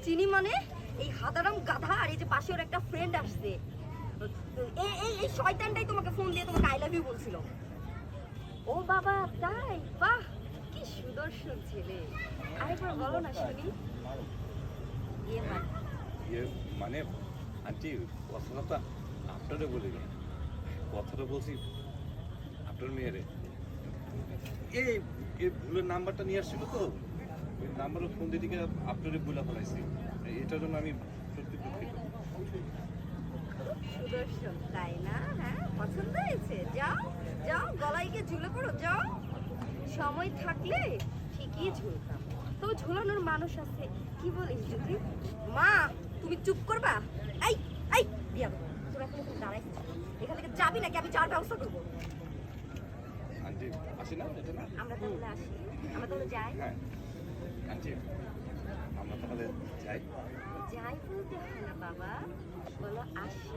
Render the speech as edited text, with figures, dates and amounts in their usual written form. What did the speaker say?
চিনি মানে এই হাদারাম গাধা আর এই যে পাশে ওর একটা ফ্রেন্ড আসছে, এই শয়তানটাই তোমাকে ফোন দিয়ে তোমাকে আই লাভ ইউ বলছিল। ও বাবা তাই, বাহ কি সুদর্শন ছেলে, আরেকবার বলো না শুনি। মানে আন্টি কথাটা তো আপনারে বলিনি, কথাটা বলছি আপনার মেয়েরে। এই ভুলের নাম্বারটা নিয়ে আসছিল তো, ওই নাম্বারে ফোন দিয়ে দিকে আপনারে বলে ফেলাইছি, এটার জন্য আমি সত্যি দুঃখিত। সুদর্শন তাই না? হ্যাঁ পছন্দ হয়েছে, যাও যাও গলায় গিয়ে ঝুলে পড়ো, যাও। সময় থাকলে ঠিকই ঝুলতাম, তো ঝুলানোর মানুষ আছে। কি বলিস যদি? মা তুমি চুপ করবা? এই এই দিয়া তোরা এখন এখানে দাঁড়াইছিস, এখান থেকে যাবি নাকি আমি যাওয়ার ব্যবস্থা করবো? আন্টি আসি না, এটা না? আমরা তাহলে আসি, আমরা তাহলে যাই। হ্যাঁ আন্টি আমরা তাহলে যাই। যাই বলতে হয় না বাবা, বলো আসি।